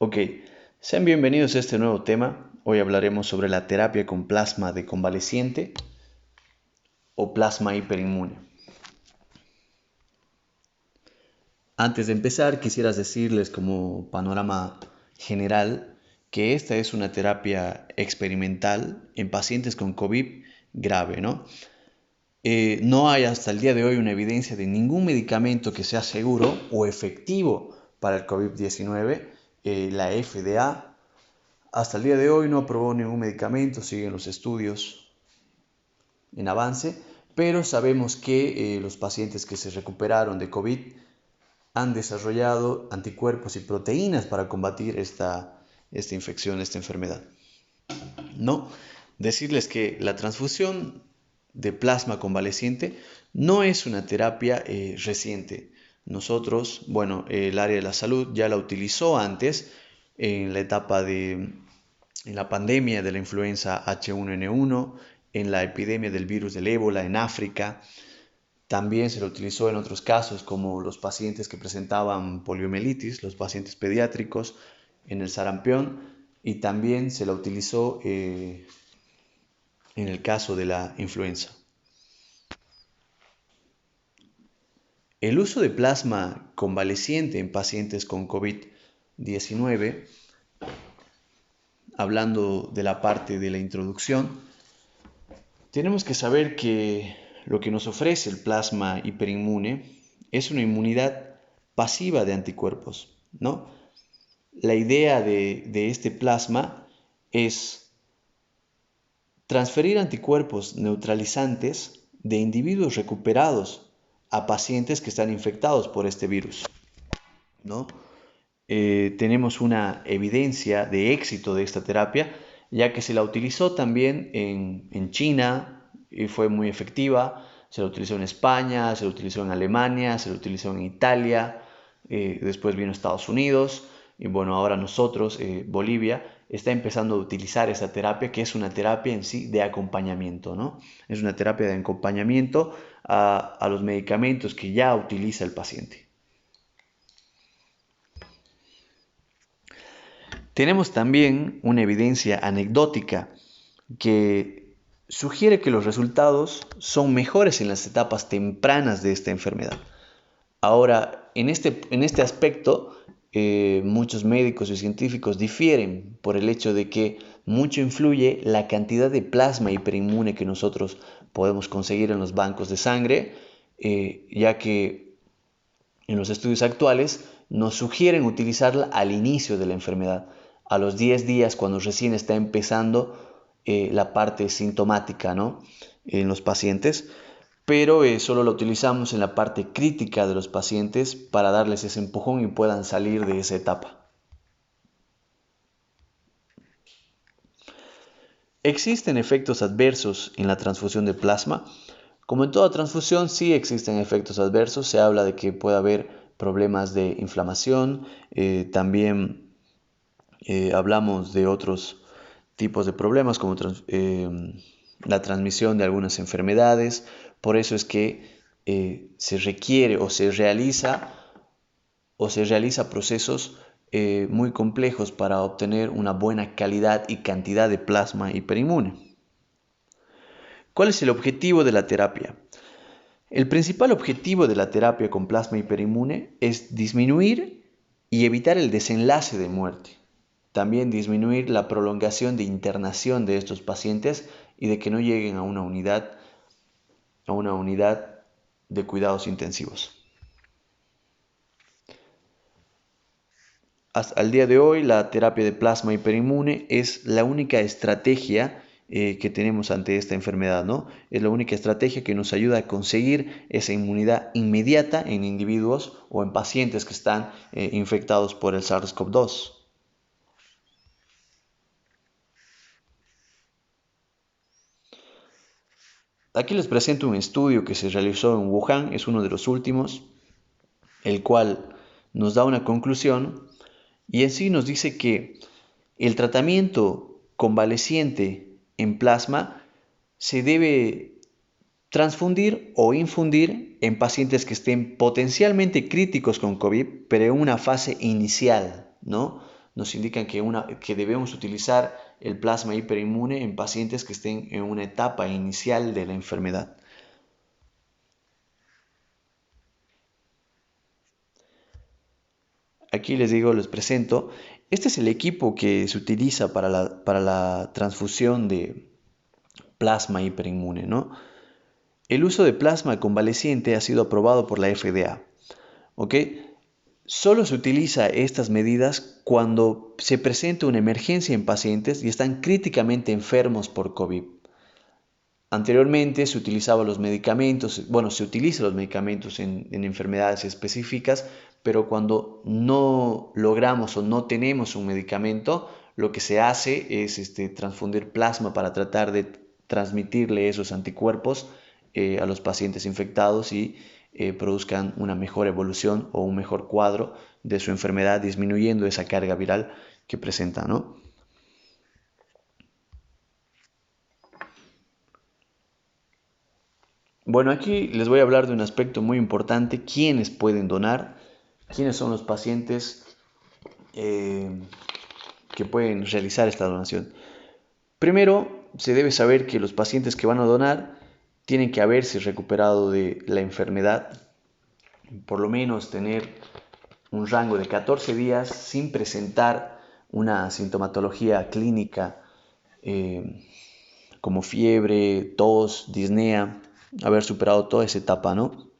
Ok, sean bienvenidos a este nuevo tema. Hoy hablaremos sobre la terapia con plasma de convaleciente o plasma hiperinmune. Antes de empezar, quisiera decirles como panorama general que esta es una terapia experimental en pacientes con COVID grave, ¿no? No hay hasta el día de hoy una evidencia de ningún medicamento que sea seguro o efectivo para el COVID-19. La FDA hasta el día de hoy no aprobó ningún medicamento, siguen los estudios en avance, pero sabemos que los pacientes que se recuperaron de COVID han desarrollado anticuerpos y proteínas para combatir esta infección, esta enfermedad. No, decirles que la transfusión de plasma convaleciente no es una terapia reciente. Nosotros, bueno, el área de la salud ya la utilizó antes en la etapa en la pandemia de la influenza H1N1, en la epidemia del virus del ébola en África. También se lo utilizó en otros casos como los pacientes que presentaban poliomielitis, los pacientes pediátricos en el sarampión, y también se la utilizó en el caso de la influenza. El uso de plasma convaleciente en pacientes con COVID-19, hablando de la parte de la introducción, tenemos que saber que lo que nos ofrece el plasma hiperinmune es una inmunidad pasiva de anticuerpos, ¿no? La idea de este plasma es transferir anticuerpos neutralizantes de individuos recuperados a pacientes que están infectados por este virus, ¿no? Tenemos una evidencia de éxito de esta terapia, ya que se la utilizó también en China y fue muy efectiva. Se la utilizó en España, se la utilizó en Alemania, se la utilizó en Italia, después vino Estados Unidos y bueno, ahora nosotros, Bolivia, está empezando a utilizar esa terapia, que es una terapia en sí de acompañamiento, ¿no? Es una terapia de acompañamiento a los medicamentos que ya utiliza el paciente. Tenemos también una evidencia anecdótica que sugiere que los resultados son mejores en las etapas tempranas de esta enfermedad. Ahora, en este aspecto, muchos médicos y científicos difieren por el hecho de que mucho influye la cantidad de plasma hiperinmune que nosotros podemos conseguir en los bancos de sangre, ya que en los estudios actuales nos sugieren utilizarla al inicio de la enfermedad, a los 10 días cuando recién está empezando la parte sintomática, ¿no? En los pacientes, pero solo la utilizamos en la parte crítica de los pacientes para darles ese empujón y puedan salir de esa etapa. ¿Existen efectos adversos en la transfusión de plasma? Como en toda transfusión, sí existen efectos adversos. Se habla de que puede haber problemas de inflamación. También hablamos de otros tipos de problemas como la transmisión de algunas enfermedades. Por eso es que se requiere o se realiza procesos muy complejos para obtener una buena calidad y cantidad de plasma hiperinmune. ¿Cuál es el objetivo de la terapia? El principal objetivo de la terapia con plasma hiperinmune es disminuir y evitar el desenlace de muerte. También disminuir la prolongación de internación de estos pacientes y de que no lleguen a una unidad de cuidados intensivos. Hasta el día de hoy, la terapia de plasma hiperinmune es la única estrategia que tenemos ante esta enfermedad, ¿no? Es la única estrategia que nos ayuda a conseguir esa inmunidad inmediata en individuos o en pacientes que están infectados por el SARS-CoV-2. Aquí les presento un estudio que se realizó en Wuhan, es uno de los últimos, el cual nos da una conclusión y en sí nos dice que el tratamiento convaleciente en plasma se debe transfundir o infundir en pacientes que estén potencialmente críticos con COVID, pero en una fase inicial, ¿no? nos indican que debemos utilizar el plasma hiperinmune en pacientes que estén en una etapa inicial de la enfermedad. Aquí les presento. Este es el equipo que se utiliza para la transfusión de plasma hiperinmune, ¿no? El uso de plasma convaleciente ha sido aprobado por la FDA, ¿ok? Solo se utiliza estas medidas cuando se presenta una emergencia en pacientes y están críticamente enfermos por COVID. Anteriormente se utilizaban los medicamentos, bueno, se utilizan los medicamentos en enfermedades específicas, pero cuando no logramos o no tenemos un medicamento, lo que se hace es transfundir plasma para tratar de transmitirle esos anticuerpos a los pacientes infectados y produzcan una mejor evolución o un mejor cuadro de su enfermedad, disminuyendo esa carga viral que presenta, ¿no? Bueno, aquí les voy a hablar de un aspecto muy importante: quiénes pueden donar, quiénes son los pacientes eh, que pueden realizar esta donación. Primero, se debe saber que los pacientes que van a donar tienen que haberse recuperado de la enfermedad, por lo menos tener un rango de 14 días sin presentar una sintomatología clínica como fiebre, tos, disnea, haber superado toda esa etapa, ¿no?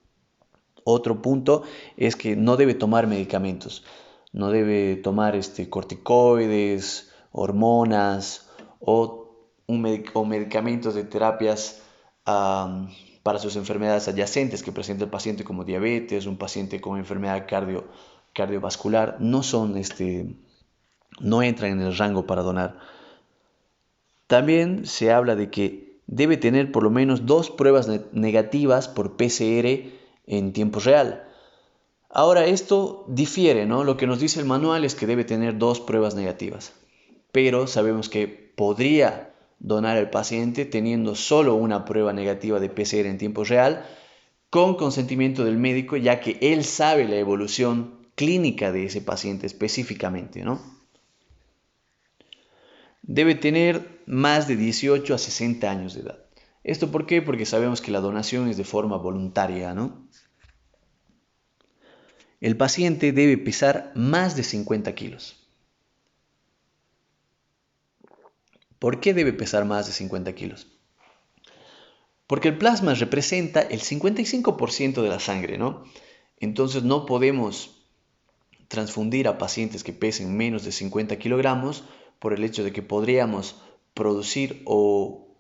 Otro punto es que no debe tomar medicamentos, no debe tomar corticoides, hormonas o medicamentos de terapias para sus enfermedades adyacentes que presenta el paciente, como diabetes, un paciente con enfermedad cardiovascular. No entran en el rango para donar. También se habla de que debe tener por lo menos 2 pruebas negativas por PCR en tiempo real. Ahora, esto difiere, ¿no? Lo que nos dice el manual es que debe tener 2 pruebas negativas, pero sabemos que podría donar el paciente teniendo solo una prueba negativa de PCR en tiempo real, con consentimiento del médico, ya que él sabe la evolución clínica de ese paciente específicamente, ¿no? Debe tener más de 18 a 60 años de edad. ¿Esto por qué? Porque sabemos que la donación es de forma voluntaria, ¿no? El paciente debe pesar más de 50 kilos. ¿Por qué debe pesar más de 50 kilos? Porque el plasma representa el 55% de la sangre, ¿no? Entonces no podemos transfundir a pacientes que pesen menos de 50 kilogramos por el hecho de que podríamos producir o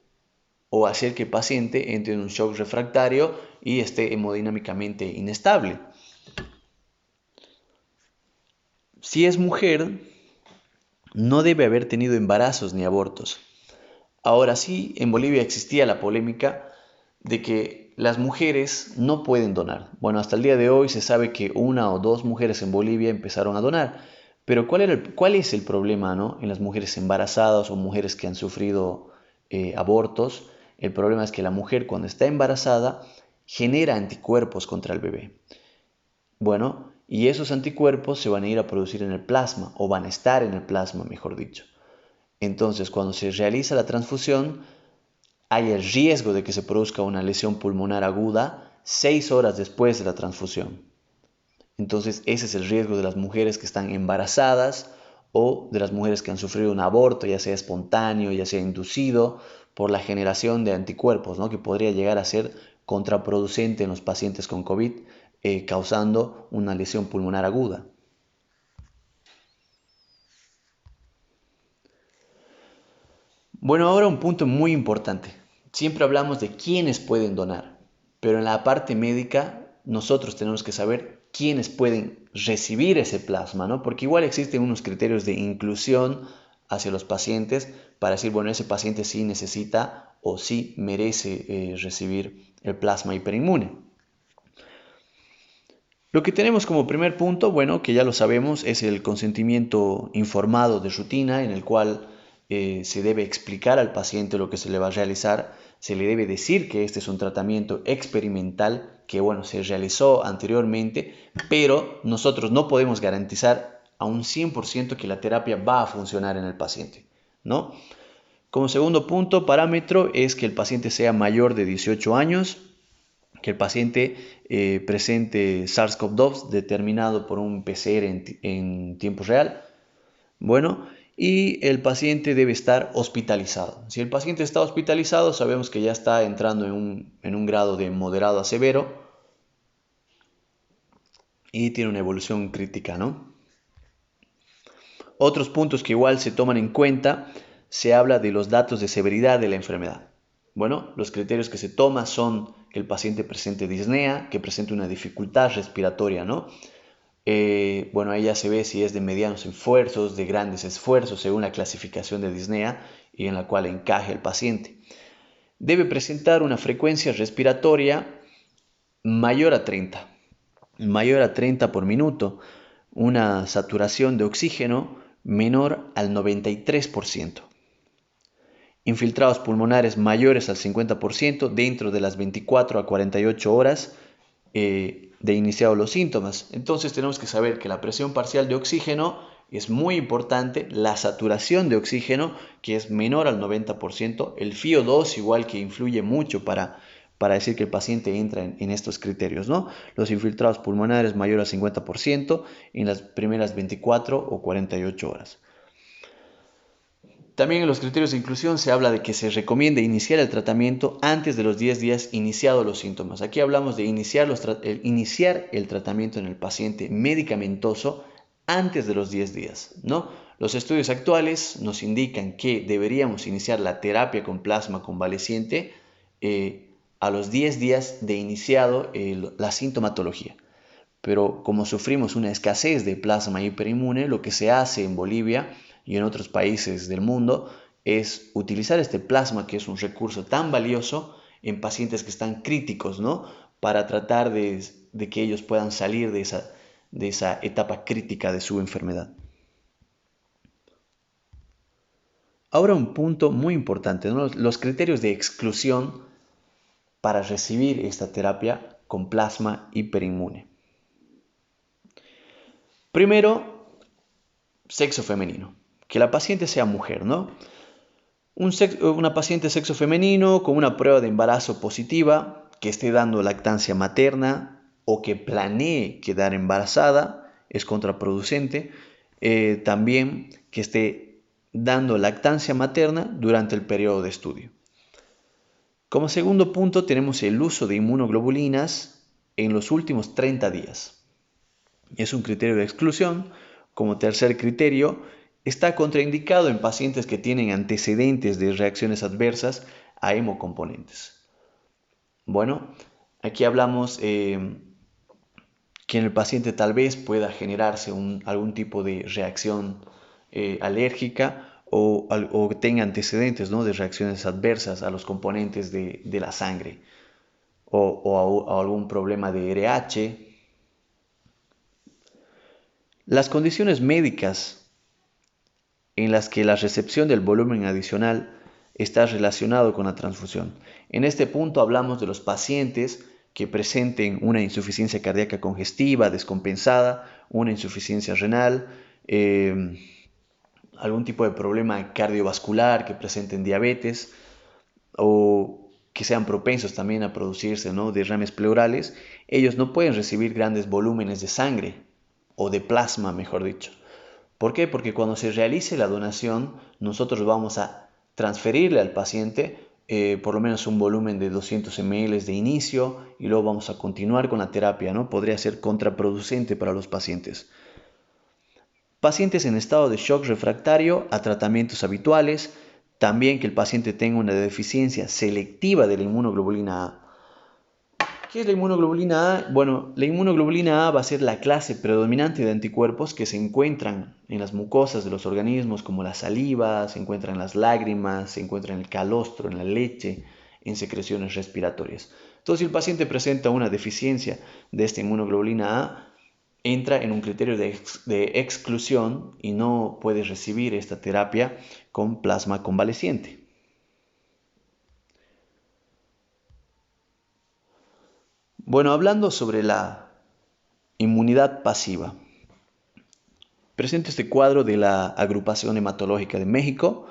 hacer que el paciente entre en un shock refractario y esté hemodinámicamente inestable. Si es mujer, no debe haber tenido embarazos ni abortos. Ahora sí, en Bolivia existía la polémica de que las mujeres no pueden donar. Bueno, hasta el día de hoy se sabe que 1 o 2 mujeres en Bolivia empezaron a donar. Pero ¿cuál es el problema, ¿no? En las mujeres embarazadas o mujeres que han sufrido abortos? El problema es que la mujer, cuando está embarazada, genera anticuerpos contra el bebé. Bueno, y esos anticuerpos se van a ir a producir en el plasma, o van a estar en el plasma, mejor dicho. Entonces, cuando se realiza la transfusión, hay el riesgo de que se produzca una lesión pulmonar aguda 6 horas después de la transfusión. Entonces, ese es el riesgo de las mujeres que están embarazadas o de las mujeres que han sufrido un aborto, ya sea espontáneo, ya sea inducido, por la generación de anticuerpos, ¿no? Que podría llegar a ser contraproducente en los pacientes con COVID, causando una lesión pulmonar aguda. Bueno, ahora un punto muy importante. Siempre hablamos de quiénes pueden donar, pero en la parte médica nosotros tenemos que saber quiénes pueden recibir ese plasma, ¿no? Porque igual existen unos criterios de inclusión hacia los pacientes para decir, bueno, ese paciente sí necesita o sí merece recibir el plasma hiperinmune. Lo que tenemos como primer punto, bueno, que ya lo sabemos, es el consentimiento informado de rutina, en el cual se debe explicar al paciente lo que se le va a realizar, se le debe decir que este es un tratamiento experimental que, bueno, se realizó anteriormente, pero nosotros no podemos garantizar a un 100% que la terapia va a funcionar en el paciente, ¿no? Como segundo punto, parámetro es que el paciente sea mayor de 18 años, que el paciente presente SARS-CoV-2 determinado por un PCR en tiempo real. Bueno, y el paciente debe estar hospitalizado. Si el paciente está hospitalizado, sabemos que ya está entrando en un grado de moderado a severo y tiene una evolución crítica, ¿no? Otros puntos que igual se toman en cuenta, se habla de los datos de severidad de la enfermedad. Bueno, los criterios que se toman son que el paciente presente disnea, que presente una dificultad respiratoria, ¿no? Bueno, ahí ya se ve si es de medianos esfuerzos, de grandes esfuerzos, según la clasificación de disnea y en la cual encaje el paciente. Debe presentar una frecuencia respiratoria mayor a 30 por minuto, una saturación de oxígeno menor al 93%, infiltrados pulmonares mayores al 50% dentro de las 24 a 48 horas de iniciado los síntomas. Entonces tenemos que saber que la presión parcial de oxígeno es muy importante, la saturación de oxígeno que es menor al 90%, el FiO2 igual que influye mucho para decir que el paciente entra en estos criterios, ¿no? Los infiltrados pulmonares mayor al 50% en las primeras 24 o 48 horas. También en los criterios de inclusión se habla de que se recomienda iniciar el tratamiento antes de los 10 días iniciados los síntomas. Aquí hablamos de iniciar el tratamiento en el paciente medicamentoso antes de los 10 días, ¿no? Los estudios actuales nos indican que deberíamos iniciar la terapia con plasma convaleciente a los 10 días de iniciado la sintomatología. Pero como sufrimos una escasez de plasma hiperinmune, lo que se hace en Bolivia y en otros países del mundo es utilizar este plasma, que es un recurso tan valioso, en pacientes que están críticos, ¿no? Para tratar de que ellos puedan salir de esa etapa crítica de su enfermedad. Ahora un punto muy importante, ¿no? Los criterios de exclusión para recibir esta terapia con plasma hiperinmune. Primero, sexo femenino. Que la paciente sea mujer, ¿no? Una paciente sexo femenino con una prueba de embarazo positiva, que esté dando lactancia materna o que planee quedar embarazada, es contraproducente. También que esté dando lactancia materna durante el periodo de estudio. Como segundo punto tenemos el uso de inmunoglobulinas en los últimos 30 días. Es un criterio de exclusión. Como tercer criterio, está contraindicado en pacientes que tienen antecedentes de reacciones adversas a hemocomponentes. Bueno, aquí hablamos que en el paciente tal vez pueda generarse algún tipo de reacción alérgica o tenga antecedentes, ¿no?, de reacciones adversas a los componentes de la sangre o a algún problema de RH. Las condiciones médicas en las que la recepción del volumen adicional está relacionado con la transfusión. En este punto hablamos de los pacientes que presenten una insuficiencia cardíaca congestiva, descompensada, una insuficiencia renal, algún tipo de problema cardiovascular, que presenten diabetes o que sean propensos también a producirse, ¿no?, derrames pleurales. Ellos no pueden recibir grandes volúmenes de sangre o de plasma, mejor dicho. ¿Por qué? Porque cuando se realice la donación, nosotros vamos a transferirle al paciente por lo menos un volumen de 200 ml de inicio y luego vamos a continuar con la terapia, ¿no? Podría ser contraproducente para los pacientes. Pacientes en estado de shock refractario a tratamientos habituales, también que el paciente tenga una deficiencia selectiva de la inmunoglobulina A. ¿Qué es la inmunoglobulina A? Bueno, la inmunoglobulina A va a ser la clase predominante de anticuerpos que se encuentran en las mucosas de los organismos, como la saliva, se encuentra en las lágrimas, se encuentra en el calostro, en la leche, en secreciones respiratorias. Entonces, si el paciente presenta una deficiencia de esta inmunoglobulina A, entra en un criterio de exclusión y no puede recibir esta terapia con plasma convaleciente. Bueno, hablando sobre la inmunidad pasiva. presento este cuadro de la Agrupación Hematológica de México,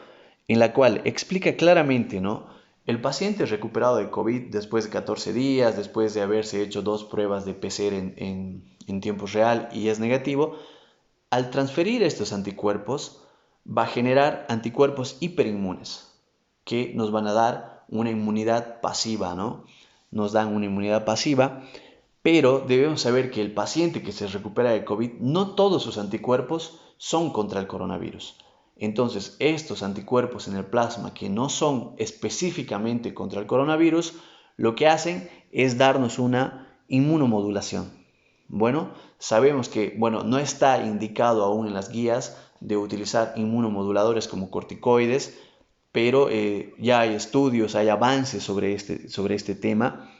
en la cual explica claramente, ¿no? El paciente recuperado de COVID después de 14 días, después de haberse hecho 2 pruebas de PCR en tiempo real y es negativo, al transferir estos anticuerpos va a generar anticuerpos hiperinmunes que nos van a dar una inmunidad pasiva, ¿no? Nos dan una inmunidad pasiva, pero debemos saber que el paciente que se recupera de COVID, no todos sus anticuerpos son contra el coronavirus. Entonces, estos anticuerpos en el plasma que no son específicamente contra el coronavirus, lo que hacen es darnos una inmunomodulación. Bueno, sabemos que no está indicado aún en las guías de utilizar inmunomoduladores como corticoides, pero ya hay estudios, hay avances sobre este tema,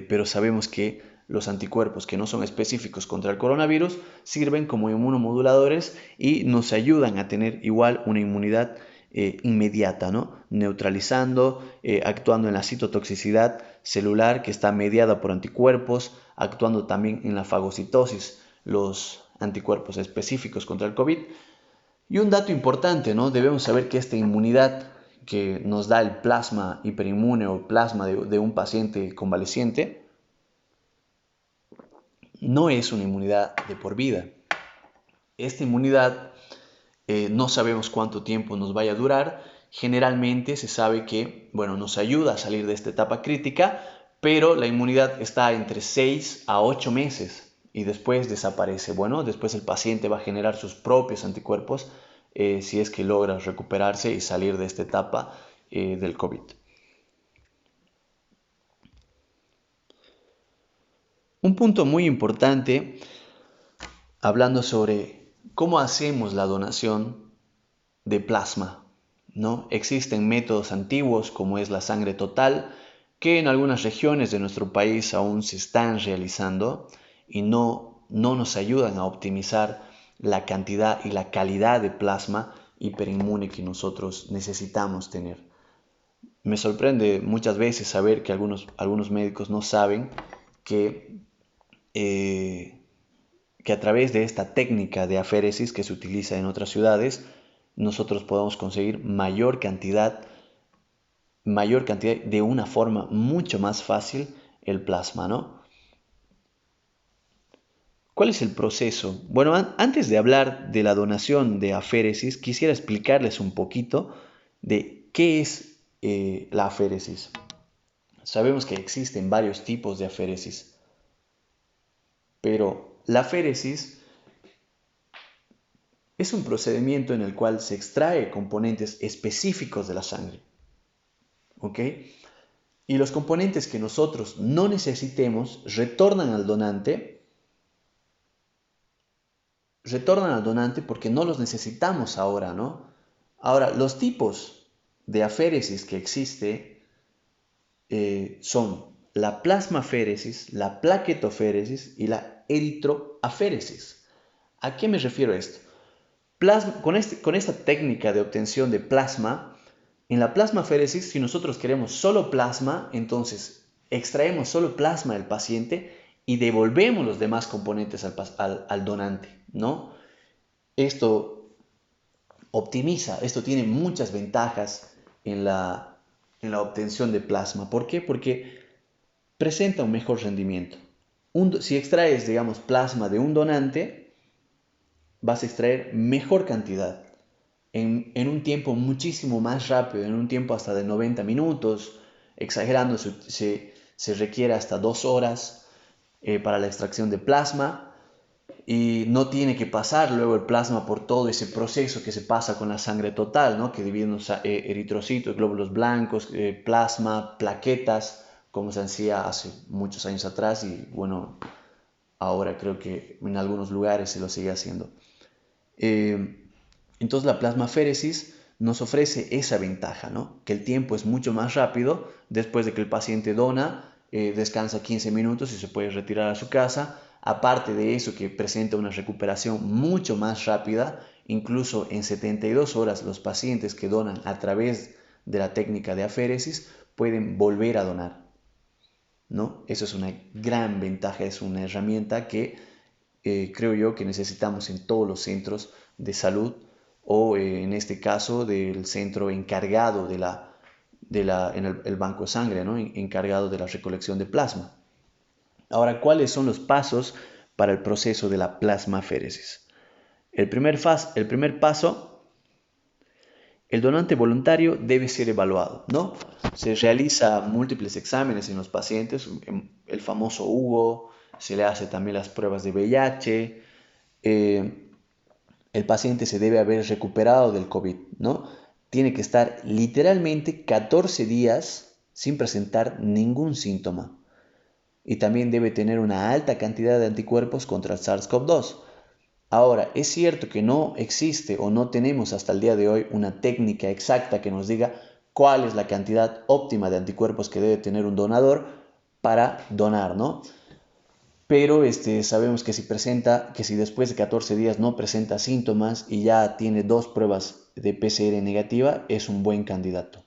pero sabemos que los anticuerpos que no son específicos contra el coronavirus sirven como inmunomoduladores y nos ayudan a tener igual una inmunidad inmediata, ¿no? Neutralizando, actuando en la citotoxicidad celular que está mediada por anticuerpos, actuando también en la fagocitosis, los anticuerpos específicos contra el COVID. Y un dato importante, ¿no? Debemos saber que esta inmunidad que nos da el plasma hiperinmune o plasma de un paciente convaleciente no es una inmunidad de por vida. Esta inmunidad no sabemos cuánto tiempo nos vaya a durar. Generalmente se sabe que, nos ayuda a salir de esta etapa crítica, pero la inmunidad está entre 6 a 8 meses y después desaparece. Después el paciente va a generar sus propios anticuerpos si es que logra recuperarse y salir de esta etapa del COVID. Un punto muy importante, hablando sobre cómo hacemos la donación de plasma, ¿no? Existen métodos antiguos como es la sangre total, que en algunas regiones de nuestro país aún se están realizando y no nos ayudan a optimizar la cantidad y la calidad de plasma hiperinmune que nosotros necesitamos tener. Me sorprende muchas veces saber que algunos médicos no saben que a través de esta técnica de aféresis que se utiliza en otras ciudades, nosotros podemos conseguir mayor cantidad de una forma mucho más fácil el plasma, ¿no? ¿Cuál es el proceso? Antes de hablar de la donación de aféresis, quisiera explicarles un poquito de qué es la aféresis. Sabemos que existen varios tipos de aféresis, pero la aféresis es un procedimiento en el cual se extrae componentes específicos de la sangre. ¿Ok? Y los componentes que nosotros no necesitemos retornan al donante porque no los necesitamos ahora, ¿no? Ahora, los tipos de aféresis que existe son la plasmaféresis, la plaquetoféresis y la eritroaféresis. ¿A qué me refiero a esto? Con esta técnica de obtención de plasma, en la plasmaféresis, si nosotros queremos solo plasma, entonces extraemos solo plasma del paciente y devolvemos los demás componentes al donante, ¿no? Esto tiene muchas ventajas en la obtención de plasma. ¿Por qué? Porque presenta un mejor rendimiento. Si extraes, digamos, plasma de un donante, vas a extraer mejor cantidad en un tiempo muchísimo más rápido, en un tiempo hasta de 90 minutos, exagerando, se requiere hasta 2 horas para la extracción de plasma y no tiene que pasar luego el plasma por todo ese proceso que se pasa con la sangre total, ¿no? Que divide los eritrocitos, glóbulos blancos, plasma, plaquetas, como se hacía hace muchos años atrás y ahora creo que en algunos lugares se lo sigue haciendo. Entonces la plasmaféresis nos ofrece esa ventaja, ¿no? Que el tiempo es mucho más rápido después de que el paciente dona, descansa 15 minutos y se puede retirar a su casa. Aparte de eso, que presenta una recuperación mucho más rápida, incluso en 72 horas los pacientes que donan a través de la técnica de aféresis pueden volver a donar, ¿no? Eso es una gran ventaja, es una herramienta que creo yo que necesitamos en todos los centros de salud o en este caso del centro encargado en el banco de sangre, ¿no? Encargado de la recolección de plasma. Ahora, ¿cuáles son los pasos para el proceso de la plasmaféresis? El primer paso, el donante voluntario debe ser evaluado, ¿no? Se realiza múltiples exámenes en los pacientes, el famoso Hugo, se le hace también las pruebas de VIH, el paciente se debe haber recuperado del COVID, ¿no? Tiene que estar literalmente 14 días sin presentar ningún síntoma. Y también debe tener una alta cantidad de anticuerpos contra el SARS-CoV-2. Ahora, es cierto que no existe o no tenemos hasta el día de hoy una técnica exacta que nos diga cuál es la cantidad óptima de anticuerpos que debe tener un donador para donar, ¿no? Pero sabemos que si después de 14 días no presenta síntomas y ya tiene 2 pruebas de PCR negativa, es un buen candidato.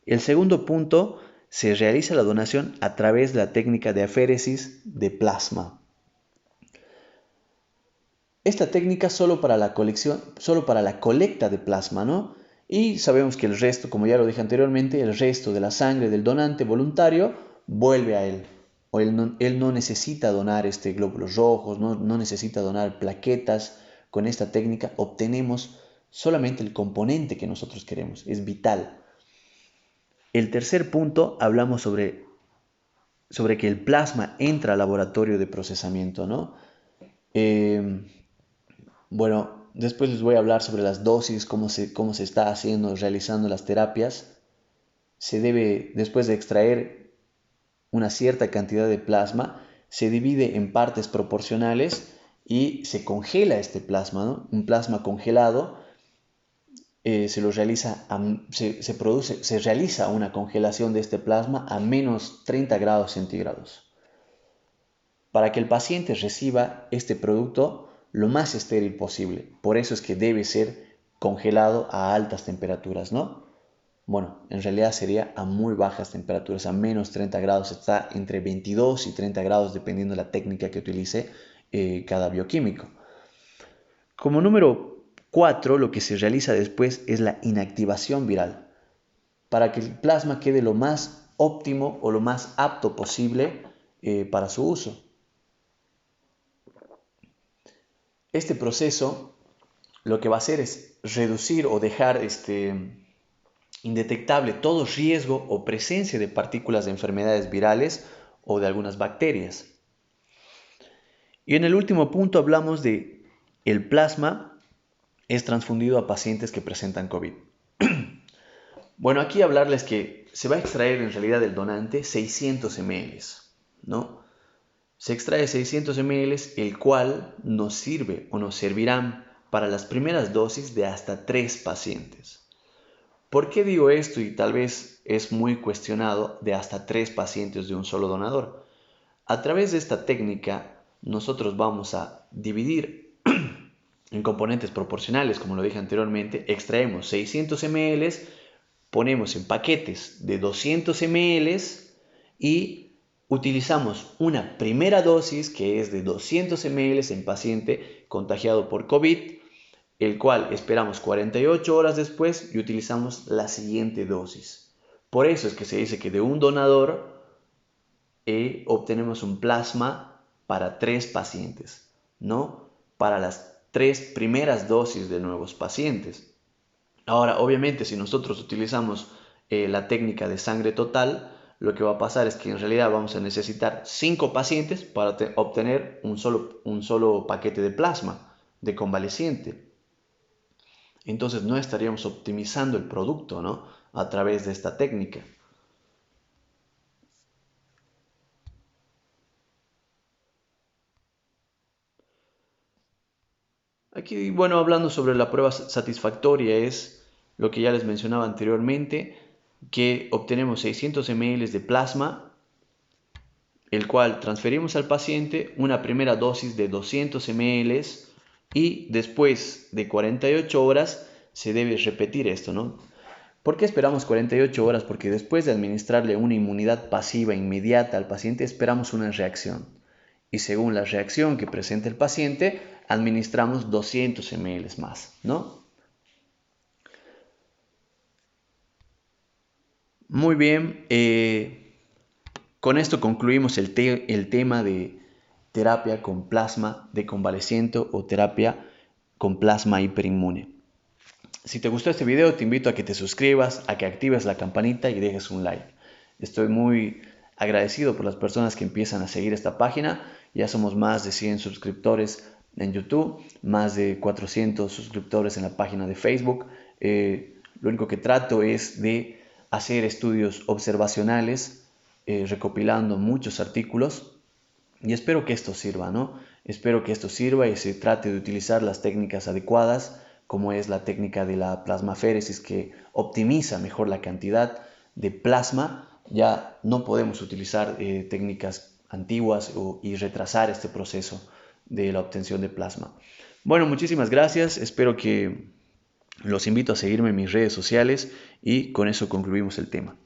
El segundo punto, se realiza la donación a través de la técnica de aféresis de plasma. Esta técnica solo para la colecta de plasma, ¿no? Y sabemos que el resto, como ya lo dije anteriormente, el resto de la sangre del donante voluntario vuelve a él. O él no necesita donar glóbulos rojos, no necesita donar plaquetas. Con esta técnica obtenemos solamente el componente que nosotros queremos, es vital. El tercer punto, hablamos sobre que el plasma entra al laboratorio de procesamiento, ¿no? Bueno, después les voy a hablar sobre las dosis, cómo se está realizando las terapias. Después de extraer una cierta cantidad de plasma, se divide en partes proporcionales y se congela este plasma, ¿no? Un plasma congelado se realiza una congelación de este plasma a menos 30 grados centígrados para que el paciente reciba este producto lo más estéril posible. Por eso es que debe ser congelado a altas temperaturas, ¿no? Bueno, en realidad sería a muy bajas temperaturas, a menos 30 grados, está entre 22 y 30 grados dependiendo de la técnica que utilice cada bioquímico. Como número 4, lo que se realiza después es la inactivación viral, para que el plasma quede lo más óptimo o lo más apto posible para su uso. Este proceso lo que va a hacer es reducir o dejar indetectable todo riesgo o presencia de partículas de enfermedades virales o de algunas bacterias. Y en el último punto hablamos de el plasma es transfundido a pacientes que presentan COVID. Bueno, aquí hablarles que se va a extraer en realidad del donante 600 ml, ¿no? Se extrae 600 ml, el cual nos sirve o nos servirán para las primeras dosis de hasta 3 pacientes. ¿Por qué digo esto? Y tal vez es muy cuestionado de hasta 3 pacientes de un solo donador. A través de esta técnica, nosotros vamos a dividir en componentes proporcionales, como lo dije anteriormente, extraemos 600 ml, ponemos en paquetes de 200 ml y utilizamos una primera dosis que es de 200 ml en paciente contagiado por COVID, el cual esperamos 48 horas después y utilizamos la siguiente dosis. Por eso es que se dice que de un donador obtenemos un plasma para 3 pacientes, no para las 3 primeras dosis de nuevos pacientes. Ahora, obviamente, si nosotros utilizamos la técnica de sangre total, lo que va a pasar es que en realidad vamos a necesitar 5 pacientes para obtener un solo paquete de plasma de convaleciente. Entonces no estaríamos optimizando el producto, ¿no? A través de esta técnica. Aquí, bueno, hablando sobre la prueba satisfactoria es lo que ya les mencionaba anteriormente, que obtenemos 600 ml de plasma, el cual transferimos al paciente una primera dosis de 200 ml y después de 48 horas se debe repetir esto, ¿no? ¿Por qué esperamos 48 horas? Porque después de administrarle una inmunidad pasiva inmediata al paciente esperamos una reacción. y según la reacción que presenta el paciente, administramos 200 ml más, ¿no? Muy bien, con esto concluimos el tema de terapia con plasma de convaleciente o terapia con plasma hiperinmune. Si te gustó este video, te invito a que te suscribas, a que actives la campanita y dejes un like. Estoy muy agradecido por las personas que empiezan a seguir esta página. Ya somos más de 100 suscriptores en YouTube, más de 400 suscriptores en la página de Facebook. Lo único que trato es de hacer estudios observacionales, recopilando muchos artículos, y espero que esto sirva, ¿no? Espero que esto sirva y se trate de utilizar las técnicas adecuadas, como es la técnica de la plasmaféresis, que optimiza mejor la cantidad de plasma. Ya no podemos utilizar técnicas antiguas y retrasar este proceso de la obtención de plasma. Bueno, muchísimas gracias. Espero que los invito a seguirme en mis redes sociales y con eso concluimos el tema.